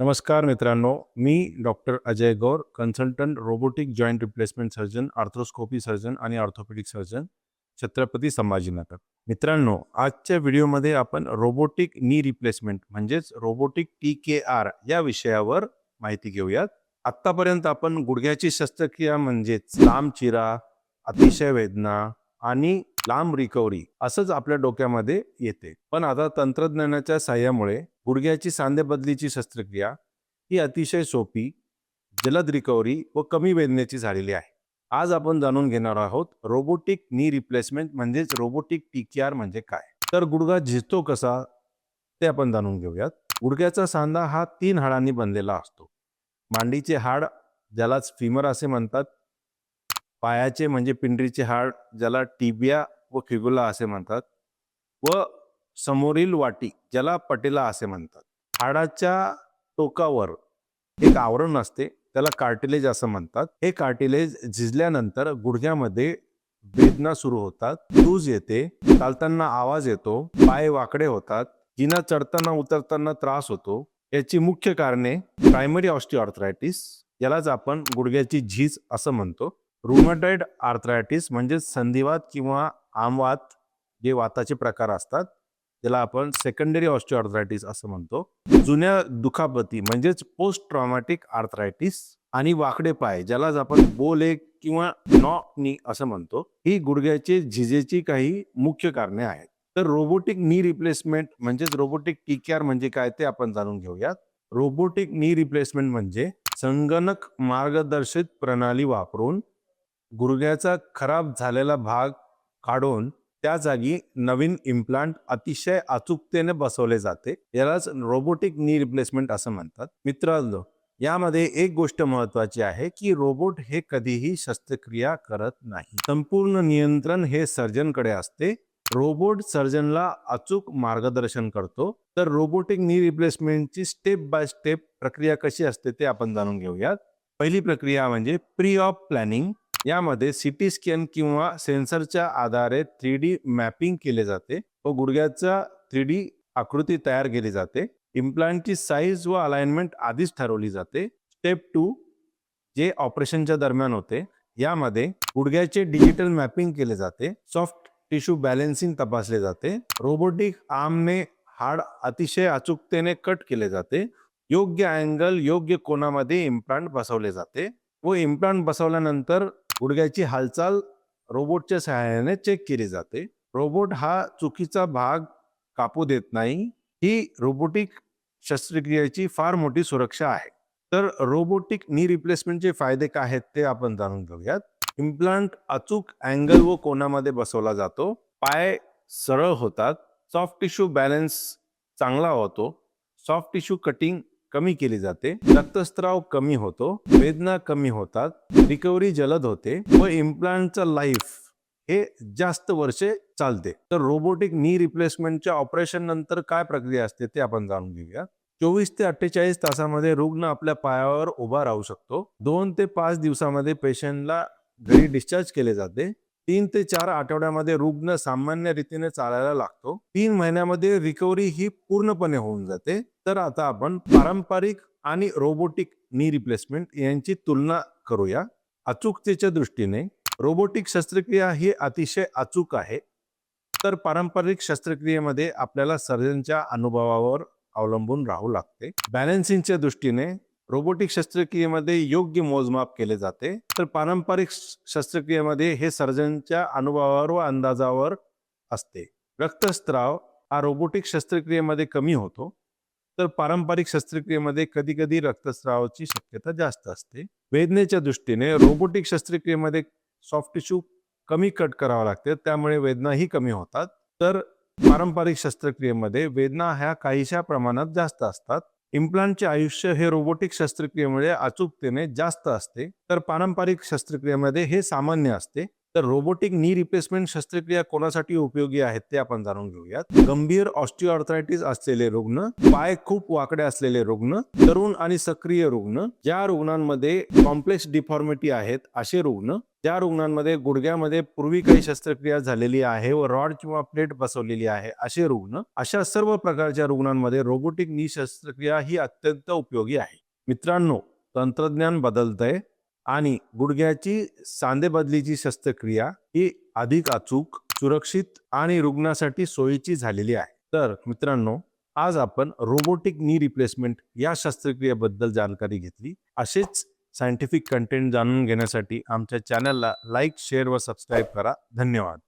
नमस्कार मित्रांनो, मी doctor Ajay Gaur, consultant robotic joint replacement surgeon, arthroscopy surgeon आणि ऑर्थोपेडिक सर्जन, छत्रपती संभाजीनगर. मित्रांनो, आजच्या व्हिडिओमध्ये आपण रोबोटिक नी रिप्लेसमेंट म्हणजेच रोबोटिक TKR या विषयावर माहिती घेऊयात. आत्तापर्यंत आपण गुडघ्याची शस्त्रक्रिया म्हणजेच लांब चिरा, अतिशय वेदना आणि लांब रिकव्हरी असंच आपल्या डोक्यामध्ये येते. पण आता तंत्रज्ञानाच्या साहाय्यामुळे गुडघ्याची सांधेबदलीची शस्त्रक्रिया ही अतिशय सोपी, जलद रिकव्हरी व कमी वेदनेची झालेली आहे. आज आपण जाणून घेणार आहोत रोबोटिक नी रिप्लेसमेंट म्हणजेच रोबोटिक TKR म्हणजे काय. तर गुडघा झिजतो कसा ते आपण जाणून घेऊयात. गुडघ्याचा सांधा हा 3 हाडांनी बनलेला असतो. मांडीचे हाड ज्यालाच फिमर असे म्हणतात, पायाचे म्हणजे पिंडरीचे हाड ज्याला टिबिया व फिबुला असे म्हणतात व समोरील वाटी ज्याला पटेला असे म्हणतात. हाडाच्या टोकावर एक आवरण असते, त्याला कार्टिलेज असं म्हणतात. हे कार्टिलेज झिजल्यानंतर गुडघ्यामध्ये वेदना सुरू होतात, सूज येते, चालताना आवाज येतो, पाय वाकडे होतात, जिना चढताना उतरताना त्रास होतो. याची मुख्य कारणे प्रायमरी ऑस्टिओआर्थरायटिस, यालाच आपण गुडघ्याची झीज असं म्हणतो. रुमॅटॉइड आर्थरायटिस म्हणजे संधिवात किंवा आमवात, जे वाताचे प्रकार असतात, ज्याला आपण सेकंडरी ऑस्टिओआर्थरायटिस असं म्हणतो. जुन्या दुखापती म्हणजेच पोस्ट ट्रॉमॅटिक आर्थरायटिस आणि वाकडे पाय ज्यालाच आपण बो लेग किंवा नॉक नी असं म्हणतो. ही गुडघ्याची झिजेची काही मुख्य कारणे आहेत. तर रोबोटिक नी रिप्लेसमेंट म्हणजेच रोबोटिक TKR म्हणजे काय ते आपण जाणून घेऊयात. रोबोटिक नी रिप्लेसमेंट म्हणजे संगणक मार्गदर्शित प्रणाली वापरून गुडघ्याचा खराब झालेला भाग काढून त्या जागी नवीन इम्प्लांट अतिशय अचूकतेने बसवले जाते. यालाच रोबोटिक नी रिप्लेसमेंट असं म्हणतात. मित्रांनो, यामध्ये एक गोष्ट महत्वाची आहे की रोबोट हे कधीही शस्त्रक्रिया करत नाही. संपूर्ण नियंत्रण हे सर्जनकडे असते. रोबोट सर्जनला अचूक मार्गदर्शन करतो. तर रोबोटिक नी रिप्लेसमेंटची स्टेप बाय स्टेप प्रक्रिया कशी असते ते आपण जाणून घेऊयात. पहिली प्रक्रिया म्हणजे प्री ऑप प्लॅनिंग. यामध्ये CT स्कॅन किंवा सेन्सरच्या आधारे 3D मॅपिंग केले जाते व गुडघ्याचा 3D आकृती तयार केली जाते. इम्प्लांटची साईज व अलाइनमेंट आधीच ठरवली जाते. स्टेप 2 जे ऑपरेशनच्या दरम्यान होते, यामध्ये गुडघ्याचे डिजिटल मॅपिंग केले जाते. सॉफ्ट टिश्यू बॅलन्सिंग तपासले जाते. रोबोटिक आर्मने हाड अतिशय अचूकतेने कट केले जाते. योग्य अँगल, योग्य कोनामध्ये इम्प्लांट बसवले जाते व इम्प्लांट बसवल्यानंतर गुडघ्याची हालचाल रोबोटच्या सहाय्याने चेक केली जाते. रोबोट हा चुकीचा भाग कापू देत नाही. ही रोबोटिक शस्त्रक्रियेची फार मोठी सुरक्षा आहे. तर रोबोटिक नी रिप्लेसमेंटचे फायदे काय आहेत ते आपण जाणून घेऊयात. इम्प्लांट अचूक अँगल व कोनामध्ये बसवला जातो. पाय सरळ होतात. सॉफ्ट टिश्यू बॅलन्स चांगला होतो. सॉफ्ट टिश्यू कटिंग कमी केली जाते. रक्तस्राव कमी होतो. वेदना कमी होतात. रिकव्हरी जलद होते व इम्प्लांटचा लाईफ हे जास्त वर्षे चालते. तर रोबोटिक नी रिप्लेसमेंटच्या ऑपरेशन नंतर काय प्रक्रिया असते ते आपण जाणून घेऊया. 24 ते 48 तासामध्ये रुग्ण आपल्या पायावर उभा राहू शकतो. 2 ते 5 दिवसामध्ये पेशंटला घरी डिस्चार्ज केले जाते. 3 ते 4 आठवड्यामध्ये रुग्ण सामान्य रीतीने चालायला लागतो. 3 महिन्यामध्ये रिकव्हरी ही पूर्णपणे होऊन जाते. तर आता आपण पारंपरिक आणि रोबोटिक नी रिप्लेसमेंट यांची तुलना करूया. अचूकतेच्या दृष्टीने रोबोटिक शस्त्रक्रिया ही अतिशय अचूक आहे. तर पारंपरिक शस्त्रक्रियेमध्ये आपल्याला सर्जनच्या अनुभवावर अवलंबून राहावं लागते. बॅलन्सिंगच्या दृष्टीने रोबोटिक शस्त्रक्रियेमध्ये योग्य मोजमाप केले जाते. तर पारंपरिक शस्त्रक्रियेमध्ये हे सर्जनच्या अनुभवावर व अंदाजावर असते. रक्तस्राव हा रोबोटिक शस्त्रक्रियेमध्ये कमी होतो. तर पारंपरिक शस्त्रक्रियेमध्ये कधी कधी रक्तस्रावाची शक्यता जास्त असते. वेदनेच्या दृष्टीने रोबोटिक शस्त्रक्रियेमध्ये सॉफ्ट टिश्यू कमी कट करावा लागते, त्यामुळे वेदनाही कमी होतात. तर पारंपरिक शस्त्रक्रियेमध्ये वेदना ह्या काहीशा प्रमाणात जास्त असतात. इम्प्लांटचे आयुष्य हे रोबोटिक शस्त्रक्रियेमुळे अचूकतेने जास्त असते. तर पारंपरिक शस्त्रक्रियेमध्ये हे सामान्य असते. तर रोबोटिक नी रिप्लेसमेंट शस्त्रक्रिया कोणासाठी उपयोगी आहेत ते आपण जाणून घेऊयात. गंभीर ऑस्टिओआर्थरायटिस असलेले रुग्ण, पाय खूप वाकडे असलेले रुग्ण, तरुण आणि सक्रिय रुग्ण, ज्या रुग्णांमध्ये कॉम्प्लेक्स डिफॉर्मिटी आहेत असे रुग्ण, ज्या रुग्णांमध्ये गुडघ्यामध्ये पूर्वी काही शस्त्रक्रिया झालेली आहे व रॉड किंवा प्लेट बसवलेली आहे असे रुग्ण, अशा सर्व प्रकारच्या रुग्णांमध्ये रोबोटिक नी शस्त्रक्रिया ही अत्यंत उपयोगी आहे. मित्रांनो, तंत्रज्ञान बदलतंय आणि गुडघ्याची सांधेबदलीची शस्त्रक्रिया ही अधिक अचूक, सुरक्षित आणि रुग्णासाठी सोयीची झालेली आहे. तर मित्रांनो, आज आपण रोबोटिक नी रिप्लेसमेंट या शस्त्रक्रियेबद्दल जानकारी घेतली. असेच सायंटिफिक कंटेंट जाणून घेण्यासाठी आमच्या चॅनलला लाईक, शेअर व सबस्क्राईब करा. धन्यवाद.